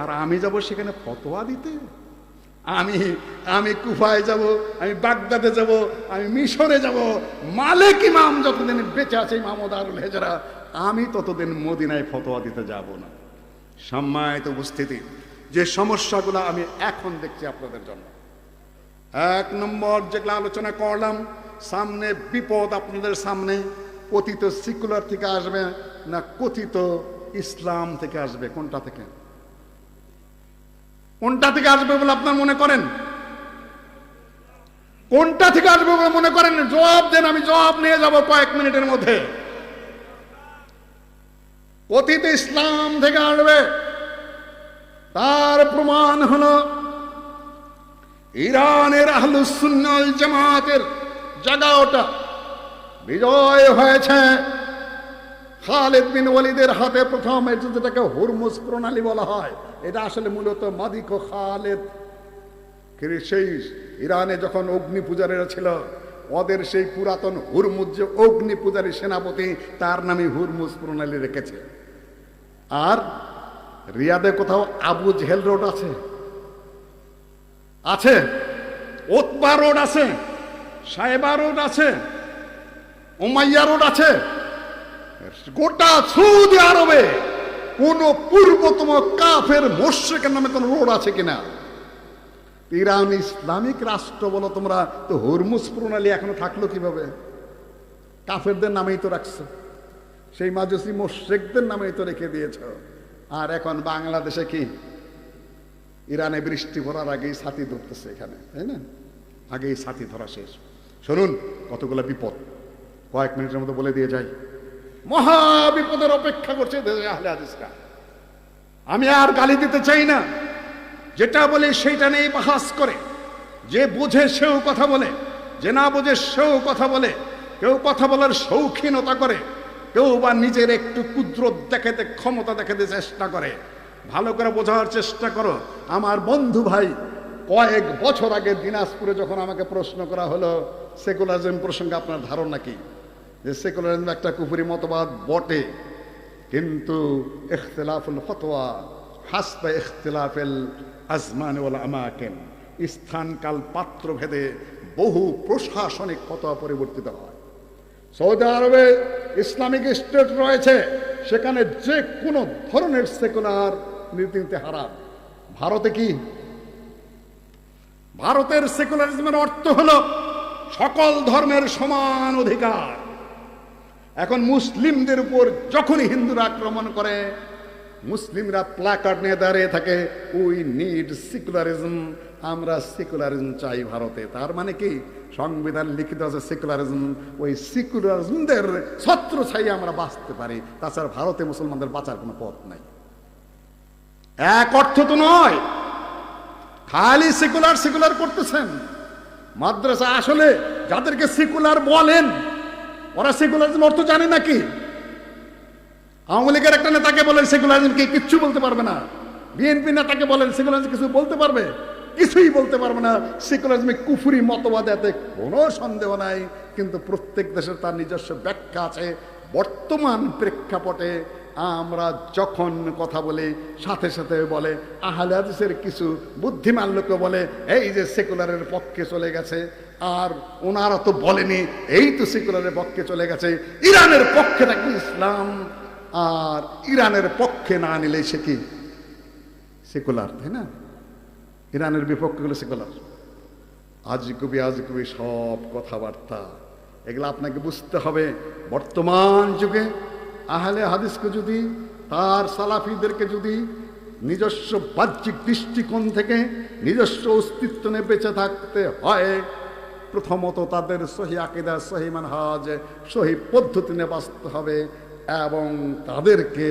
A: আর আমি যাব সেখানে ফতোয়া দিতে? আমি আমি কুফায় যাব, আমি বাগদাদে যাব, আমি মিশরে যাব, মালিক ইমাম যতদিন বেঁচে আছে ইমাম দারুল হিজরা, আমি ততদিন মদিনায় ফতোয়া দিতে যাব না। সম্মানিত উপস্থিতি, যে সমস্যাগুলো আমি এখন দেখছি আপনাদের জন্য, 1 নম্বর যেগুলো আলোচনা করলাম, সামনে বিপদ আপনাদের সামনে কথিত সেকুলার থেকে আসবে না কথিত ইসলাম থেকে আসবে? কোনটা থেকে আসবে বলে আপনার মনে করেন? কোনটা থেকে আসবে বলে মনে করেন? জবাব দেন, আমি জবাব নিয়ে যাব কয়েক মিনিটের মধ্যে। কথিত ইসলাম থেকে আসবে। তার প্রমাণ হলো ইরানের আহলুস সুন্নাহ ওয়াল জামাতের জায়গাটা বিজয় হয়েছে খালিদ বিন ওয়ালিদের হাতে প্রথম, যেটাকে হুরমুজ প্রণালী বলা হয়। এটা আসলে মূলত মাদিক ও খালেদ, সেই ইরানে যখন অগ্নি পূজারীরা ছিল, ওদের সেই পুরাতন হুরমুজ যে অগ্নি পূজারী সেনাপতি, তার নামে হুরমুজ প্রণালী রেখেছে। আর রিয়াদে কোথাও আবু জেহেল রোড আছে, আছে ওতবা রোড আছে, সাহেবা রোড আছে, উমাইয়া রোড আছে। গোটা সৌদি আরবে কোন পূর্বতম কাফের মুশরিকের নামে কোন রোড আছে কিনা? ইরান ইসলামিক রাষ্ট্র বলো তোমরা, তো হুরমুজ প্রণালী এখনো থাকলো কিভাবে? কাফেরদের নামেই তো রাখছো, সেই মাজুসি মুশরিকদের নামেই তো রেখে দিয়েছ। আর এখন বাংলাদেশে কি ইরানে বৃষ্টি পড়ার আগেই ছাতি ধরতেছে এখানে, তাই না? আগেই ছাতি ধরা শেষ। শুনুন কতগুলো বিপদ কয়েক মিনিটের মধ্যে বলে দিয়ে যাই। মহা বিপদের অপেক্ষা করছে আহলে হাদিসরা। আমি আর গালি দিতে চাই না, যেটা বলে সেইটা নেই বাহাস করে। যে বোঝে সেও কথা বলে, যে না বোঝে সেও কথা বলে। কেউ কথা বলার শৌখিনতা করে, কেউ বা নিজের একটু কুদরত দেখাতে, ক্ষমতা দেখাতে চেষ্টা করে। ভালো করে বোঝার চেষ্টা করো। আমার বন্ধু ভাই, কয়েক বছর আগে দিনাজপুরে যখন আমাকে প্রশ্ন করা হলো সেকুলারিজম প্রসঙ্গে আপনার ধারণা কি, যে সেকুলারিজম একটা কুফরি মতবাদ বটে, কিন্তু ইখতিলাফুল ফতোয়া হাসবে ইখতিলাফিল আজমান ওয়াল আমাকিন, স্থান কাল পাত্র ভেদে বহু প্রশাসনিক ফতোয়া পরিবর্তিত হয়। সৌদি আরবে ইসলামিক স্টেট রয়েছে, সেখানে যে কোনো ধরনের সেকুলার নীতিতে হারাম। ভারতে কি? ভারতের সেকুলারিজমের অর্থ হলো সকল ধর্মের সমান অধিকার। এখন মুসলিমদের উপর যখনই হিন্দুরা আক্রমণ করে, মুসলিমরা প্ল্যাকার্ড নিয়ে দাঁড়িয়ে থাকে, উই নিড সেকুলারিজম, আমরা সেকুলারিজম চাই ভারতে। তার মানে কি? সংবিধান লিখিত আছে সেকুলারিজম, ওই সেকুলারিজমদের ছত্র ছাই আমরা বাঁচতে পারি, তাছাড়া ভারতে মুসলমানদের বাঁচার কোনো পথ নাই। এক অর্থ তো নয়, খালি সেকুলার সেকুলার করতেছেন। মাদ্রাসা আসলে যাদেরকে সেকুলার বলেন, ওরা সেকুলারিজম অর্থ জানে নাকি? আওয়ামী লীগের একটা নেতাকে বলেন সেকুলারিজম কি, কিচ্ছু বলতে পারবে না। বিএনপি নেতাকে বলেন সেকুলারিজম কিছু বলতে পারবে? কিছুই বলতে পারবে না। সেকুলারিজমে কুফরি মতবাদ, এতে কোনো সন্দেহ নাই, কিন্তু প্রত্যেক দেশের তার নিজস্ব ব্যাখ্যা আছে। বর্তমান প্রেক্ষাপটে আমরা যখন কথা বলি, সাথে সাথে বলে আহলে হাদিসের কিছু বুদ্ধিমান লোক বলে এই যে সেকুলারের পক্ষে চলে গেছে, আর ওনারা তো বলেনি এই তো সেকুলারের পক্ষে চলে গেছে। ইরানের পক্ষে থাকি ইসলাম, আর ইরানের পক্ষে না নিলে সে কি সেকুলার, তাই না? ইরানের বিপক্ষে গুলো সেকুলার। আজগুবি আজগুবি সব কথাবার্তা, এগুলো আপনাকে বুঝতে হবে। বর্তমান যুগে আহলে হাদিসকে যদি, তার সালাফিদেরকে যদি নিজস্ব বাহ্যিক দৃষ্টিকোণ থেকে নিজস্ব অস্তিত্ব নিয়ে বেঁচে থাকতে হয়, প্রথমত তাদের সহি আকীদা, সহি মানহাজ, সহি পদ্ধতি নিয়ে বাঁচতে হবে, এবং তাদেরকে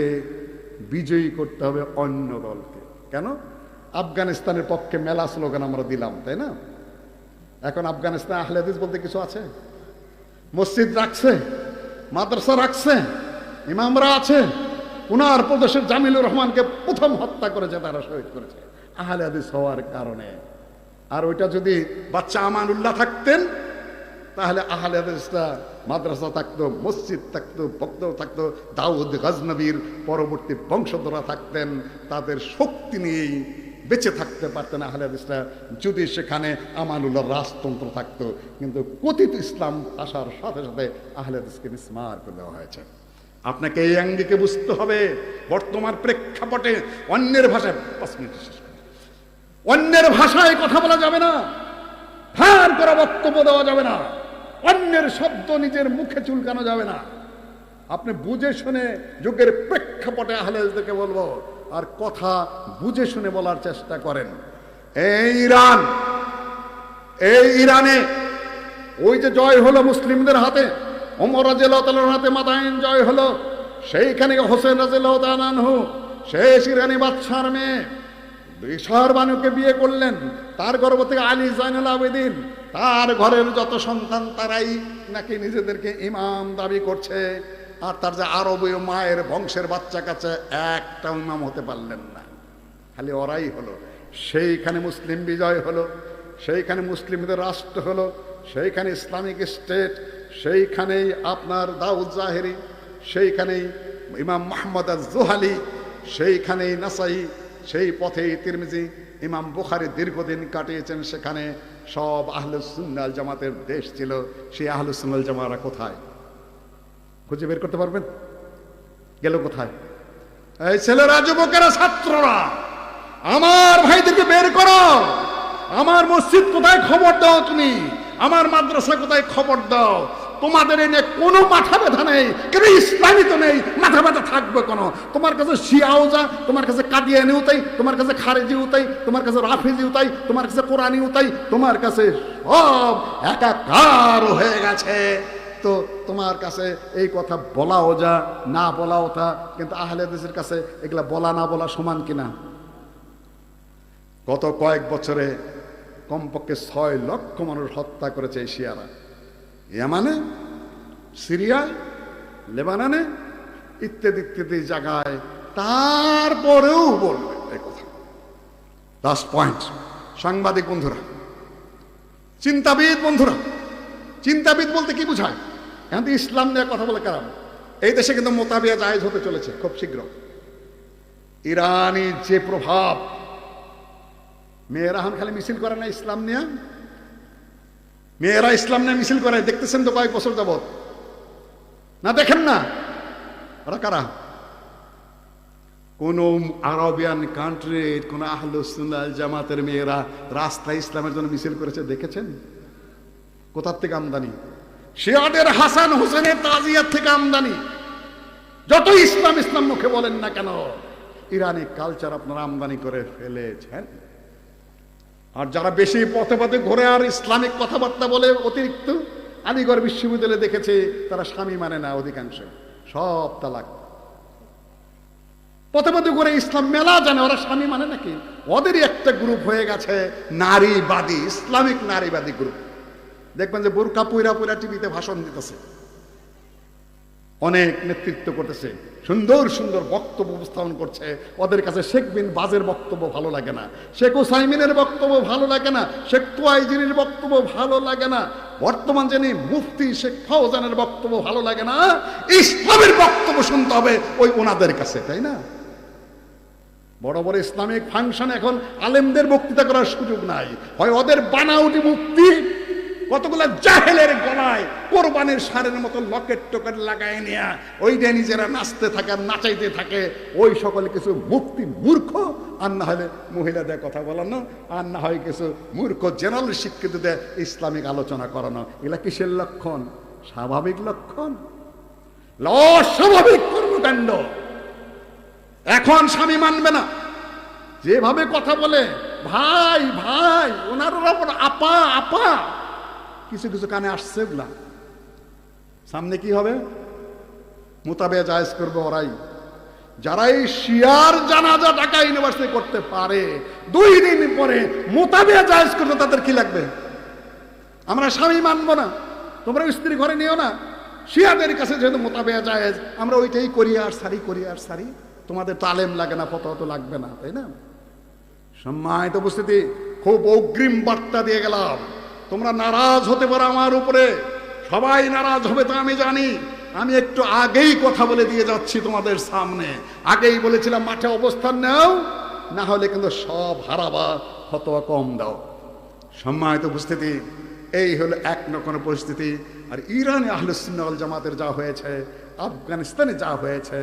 A: বিজয়ী করতে হবে অন্য দলকে। কেন? আফগানিস্তানের পক্ষে মেলা স্লোগান আমরা দিলাম, তাই না? এখন আফগানিস্তান আহলে হাদিস বলতে কিছু আছে? মসজিদ রাখছে, মাদ্রাসা রাখছে, ইমামরা আছে। উনার প্রদেশের জামিলুর রহমানকে প্রথম হত্যা করেছে, তারা শহীদ করেছে আহলে হাদিস হওয়ার কারণে। আর ওইটা যদি বাচ্চা আমানুল্লাহ থাকতেন, তাহলে আহলে হাদিসরা মাদ্রাসা থাকতো, মসজিদ থাকতো, ভক্ত থাকতো, দাউদ গজনবীর পরবর্তী বংশধররা থাকতেন। তাদের শক্তি নিয়েই বেঁচে থাকতে পারতেন আহলে হাদিসরা যদি সেখানে আমানুল্লাহর রাজতন্ত্র থাকতো। কিন্তু কথিত ইসলাম আসার সাথে সাথে আহলে হাদিসকে মিসমার করে দেওয়া হয়েছে। আপনাকে এই আঙ্গিকে বুঝতে হবে, বর্তমান প্রেক্ষাপটে অন্যের ভাষায় 5 মিনিট শেষ, অন্যের ভাষায় কথা বলা যাবে না, ধার করা বক্তব্য দেওয়া যাবে না, অন্যের শব্দ নিজের মুখে চুলকানো যাবে না। আপনি বুঝে শুনে যুগের প্রেক্ষাপটে আহলে হাদিসদেরকে বলবো, আর কথা বুঝে শুনে বলার চেষ্টা করেন। এই ইরানে ওই যে জয় হলো মুসলিমদের হাতে, ওমর রাদিয়াল্লাহু তাআলার হাতে মাদাইন জয় হলো, সেইখানে হোসেন রাদিয়াল্লাহু তাআলা আনহু শেষ ইরানি বাদশার মেয়ে বিশার বানুকে বিয়ে করলেন। তার গর্ভ থেকে আলী জাইনুল আবেদিন, তার ঘরের যত সন্তান তারাই নাকি নিজেদেরকে ইমাম দাবি করছে। আর তার যে আরবীয় মায়ের বংশের বাচ্চা কাছে একটা ইমাম হতে পারলেন না, খালি ওরাই হলো। সেইখানে মুসলিম বিজয় হলো, সেইখানে মুসলিমদের রাষ্ট্র হলো, সেইখানে ইসলামিক স্টেট, সেইখানেই আপনার দাউদ জাহেরি, সেইখানেই ইমাম মুহাম্মদ আজ-জুহালি, সেইখানেই নাসাই, সেই পথেই তিরমিজি, ইমাম বুখারী দীর্ঘদিন কাটিয়েছেন সেখানে। সব আহলুস সুন্নাহ ওয়াল জামাতের দেশ ছিল। সেই আহলুস সুন্নাহ ওয়াল জামারা কোথায় খুঁজে বের করতে পারবেন? গেল কোথায়? এই ছেলেরা, যুবকেরা, ছাত্ররা, আমার ভাইদেরকে বের করো। আমার মসজিদ কোথায় খবর দাও, তুমি আমার মাদ্রাসা কোথায় খবর দাও। তোমাদের এনে কোনো মাথা ব্যথা নেই, কেন ইসলামী তো নেই, মাথা ব্যথা থাকবে কোনো? তোমার কাছে শিয়াও যা, তোমার কাছে কাদিয়ানিও তাই, তোমার কাছে খারেজিও তাই, তোমার কাছে রাফিজিও তাই, তোমার কাছে কোরআনিও তাই, তোমার কাছে সব একাকার হয়ে গেছে। তো তোমার কাছে এই কথা বলাও যা, না বলাও তা। কিন্তু আহলে হাদিসের কাছে এগুলা বলা না বলা সমান কিনা? গত কয়েক বছরে কমপক্ষে 6 লক্ষ মানুষ হত্যা করেছে এই শিয়ারা, ইয়ামানে, সিরিয়ায়, লেবাননে, ইত্যাদি ইত্যাদি জায়গায়। তারপরেও বলবে এই কথা। 10 পয়েন্ট। সাংবাদিক বন্ধুরা, চিন্তাবিদ বন্ধুরা, চিন্তাবিদ বলতে কি বোঝায়? কিন্তু ইসলাম নিয়ে কথা বলে কারণ এই দেশে কিন্তু মোতাবিয়া জায়েজ হতে চলেছে খুব শীঘ্র। ইরানি যে প্রভাব, মেয়েরা খালি মিছিল করে না ইসলাম নিয়ে, মেয়েরা ইসলাম নিয়ে মিছিল করে, দেখতেছেন তো কয়েক বছর যাবত, না দেখেন না? ওরা কারা? কোন আরবিয়ান কান্ট্রির কোন আহলুস সুন্নাহ ওয়াল জামাতের মেয়েরা রাস্তায় ইসলামের জন্য মিছিল করেছে দেখেছেন? কোথার থেকে আমদানি? শিয়াদের হাসান হোসেনের তাজিয়াত থেকে আমদানি। যত ইসলাম ইসলাম মুখে বলেন না কেন, ইরানি কালচার আপনারা আমদানি করে ফেলেছেন। আর যারা বেশি পথে পথে ঘুরে আর ইসলামিক কথাবার্তা বলে অতিরিক্ত, আলিগড় বিশ্ববিদ্যালয়ে দেখেছে তারা স্বামী মানে না, অধিকাংশ সব তালাক। পথে পথে ঘুরে ইসলাম মেলা জানে, ওরা স্বামী মানে নাকি? ওদেরই একটা গ্রুপ হয়ে গেছে নারীবাদী, ইসলামিক নারীবাদী গ্রুপ। দেখবেন যে বোরকা পুইরা পুইরা টিভিতে ভাষণ দিতেছে, অনেক নেতৃত্ব করতেছে, সুন্দর সুন্দর বক্তব্য উপস্থাপন করছে। ওদের কাছে শেখ বিন বাজের বক্তব্য ভালো লাগে না, শেখ উসাইমিনের বক্তব্য ভালো লাগে না, শেখ তুয়াইজিরির বক্তব্য ভালো লাগে না, বর্তমান যিনি মুফতি শেখ ফাওজানের বক্তব্য ভালো লাগে না। ইসলামের বক্তব্য শুনতে হবে ওই ওনাদের কাছে, তাই না? বড় বড় ইসলামিক ফাংশন এখন আলেমদের বক্তৃতা করার সুযোগ নাই, হয় ওদের বানাউটি মুফতি কতগুলো জাহেলের গলায় কোরবানির ষাঁড়ের মতো লকেট টকেট লাগায় নেয়া, ওইটা নিজেরা নাচতে থাকে আর নাচাইতে থাকে। ওই সকল কিছু মুফতি মূর্খ, আর না হলে মহিলাদের কথা বলানো, আর না হয় কিছু মূর্খ জেনারেল শিক্ষিতদের ইসলামিক আলোচনা করানো। এগুলা কিসের লক্ষণ? স্বাভাবিক লক্ষণ? অস্বাভাবিক কর্মকাণ্ড। এখন স্বামী মানবে না, যেভাবে কথা বলে ভাই ভাই, ওনার ওপর আপা আপা, কিছু কিছু কানে আসছে। ওগুলা সামনে কি হবে? মোতাবেয়া জায়েজ করবে ওরাই, যারা এই শিয়ার জানাজা ঢাকা ইউনিভার্সিটি করতে পারে 2 দিন পরে মোতাবেয়া জায়েজ করতে তাদের কি লাগবে? আমরা স্বামী মানবো না, তোমরা স্ত্রী ঘরে নিও না, শিয়াদের কাছে যেহেতু মোতাবেয়া জায়েজ আমরা ওইটাই করি আর সারি, করি আর সারি। তোমাদের তালেম লাগে না, ফতোয়া তো লাগবে না, তাই না? সম্মানিত উপস্থিতি, খুব অগ্রিম বার্তা দিয়ে গেলাম। তোমরা নারাজ হতে পারো আমার উপরে, সবাই নারাজ হবে তো আমি জানি। আমি একটু আগেই কথা বলে দিয়ে যাচ্ছি তোমাদের সামনে। আগেই বলেছিলাম মাঠে অবস্থান নাও, না হলে কিন্তু সব হারাবা, ফতোয়া কম দাও। সম্মানিত উপস্থিতি, এই হলো এক রকমের পরিস্থিতি। আর ইরানে আহলুস সুন্নাহ ওয়াল জামাতের যা হয়েছে, আফগানিস্তানে যা হয়েছে,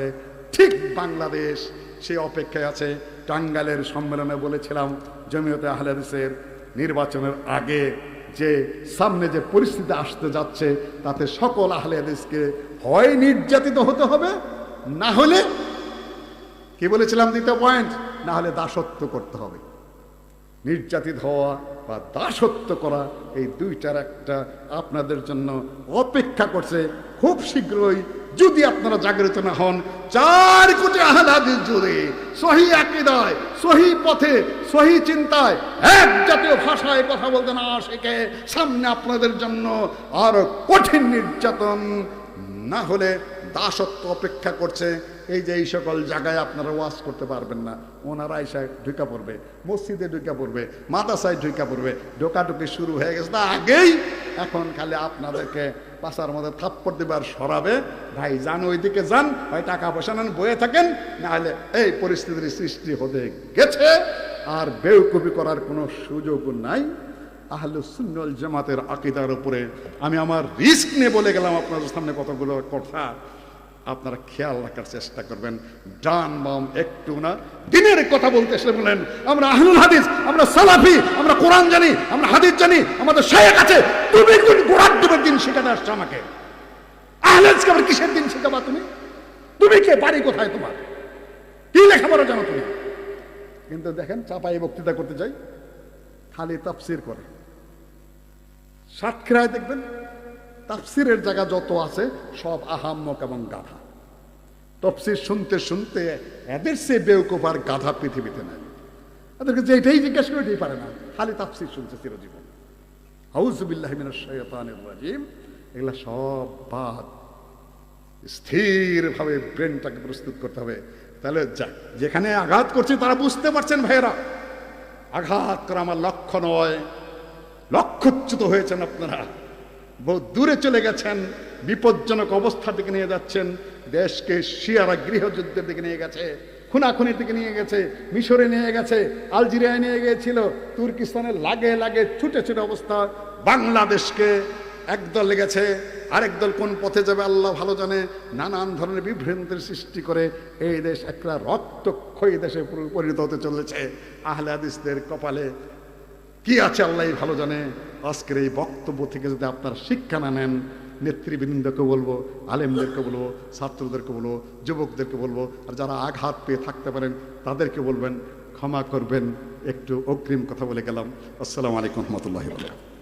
A: ঠিক বাংলাদেশ সে অপেক্ষায় আছে। টাঙ্গাইলের সম্মেলনে বলেছিলাম, জমিয়তে আহলে হাদিসের নির্বাচনের আগে যে সামনে যে পরিস্থিতি আসতে যাচ্ছে, তাতে সকল আহলে হাদিসকে হয় নির্যাতিত হতে হবে, না হলে কি বলেছিলাম দ্বিতীয় পয়েন্ট, না হলে দাসত্ব করতে হবে। নির্যাতিত হওয়া বা দাসত্ব করা, এই দুইটার একটা আপনাদের জন্য অপেক্ষা করছে খুব শীঘ্রই। যদি আপনারা জাগরিত না হন, 4 কোটি আহলে হাদিস জুড়ে সহি আকীদায়, সহি পথে, সহি চিন্তায়, এক জাতীয় ভাষায় কথা বলতে না শিখে, সামনে আপনাদের জন্য আরো কঠিন নির্যাতন, না হলে দাসত্ব অপেক্ষা করছে। এই যে এই সকল জায়গায় আপনারা ওয়াজ করতে পারবেন না, ওনারা এসে ঢুকা পড়বে, মসজিদে ঢুকা পড়বে, মাদ্রাসায় ঢুকা পড়বে, ঢোকাঢুকি শুরু হয়ে গেছে তা আগেই। এখন খালি আপনাদেরকে পাশার মধ্যে থাপ্পড় দেবার সরাবে, ভাই যান ওইদিকে যান, হয় টাকা পয়সা নেন বয়ে থাকেন, না হলে এই পরিস্থিতির সৃষ্টি হতে গেছে। আর বেউকুফি করার কোনো সুযোগ নাই। আহলুস সুন্নাহ ওয়াল জামাতের আকীদার উপরে আমি আমার রিস্ক নিয়ে বলে গেলাম আপনাদের সামনে কতগুলো কথা, আপনারা খেয়াল রাখার চেষ্টা করবেন। ডান বাম একটু না, দিনের কথা বলতে এসে বলেন আমরা আহলুল হাদিস, আমরা সালাফি, আমরা কোরআন জানি, আমরা হাদিস জানি, আমাদের শায়েখ আছে। তুমি কোন গোড়ার দিন শেখাতে আসছো আমাকে? আহলে হাদিসকে আবার কিসের দিন শেখাবা তুমি? তুমি কে? বাড়ি কোথায় তোমার? কি লেখাপড়া জানো তুমি? কিন্তু দেখেন চাপাই বক্তৃতা করতে যাই, খালি তাফসির করে। সাতক্ষীরায় দেখবেন তাফসিরের জায়গা যত আছে সব আহাম্মক এবং গাধা। তাফসির শুনতে শুনতে এদের সে বেউকুফ আর গাধা পৃথিবীতে নাই। এদেরকে যেটাই জিজ্ঞাসা করে এটাই পারে না, খালি তাফসির শুনছে চিরজীবন। আউযু বিল্লাহি মিনাশ শাইতানির রাজিম। এগুলা সব বাদ। স্থিরভাবে ব্রেনটাকে প্রস্তুত করতে হবে। তাহলে যেখানে আঘাত করছি তারা বুঝতে পারছেন ভাইয়েরা, আঘাত করা আমার লক্ষ্য নয়। লক্ষ্যচ্যুত হয়েছেন আপনারা, বহু দূরে চলে গেছেন, বিপজ্জনক অবস্থার দিকে নিয়ে যাচ্ছেন। দেশকে শিয়ারা গৃহযুদ্ধের দিকে নিয়ে গেছে, খুনাখুনির দিকে নিয়ে গেছে, মিশরে নিয়ে গেছে, আলজেরিয়ায় নিয়ে গিয়েছিল, তুর্কিস্তানের লাগে লাগে ছুটে ছুটে অবস্থা। বাংলাদেশকে একদল লেগেছে, আরেক দল কোন পথে যাবে আল্লাহ ভালো জানে। নানান ধরনের বিভ্রান্তির সৃষ্টি করে এই দেশ একটা রক্তক্ষয়ী দেশে পরিণত হতে চলেছে। আহলে হাদিসদের কপালে কি আছে আল্লাহ ভালো জানে। আজকের এই বক্তব্য থেকে যদি আপনারা শিক্ষা না নেন, নেতৃবৃন্দকে বলবো, আলেমদেরকে বলবো, ছাত্রদেরকে বলবো, যুবকদেরকে বলবো, আর যারা আঘাত পেয়ে থাকতে পারেন তাদেরকে বলবেন ক্ষমা করবেন। একটু অগ্রিম কথা বলে গেলাম। আসসালামু আলাইকুম ওয়া রাহমাতুল্লাহি ওয়া বারাকাতুহু।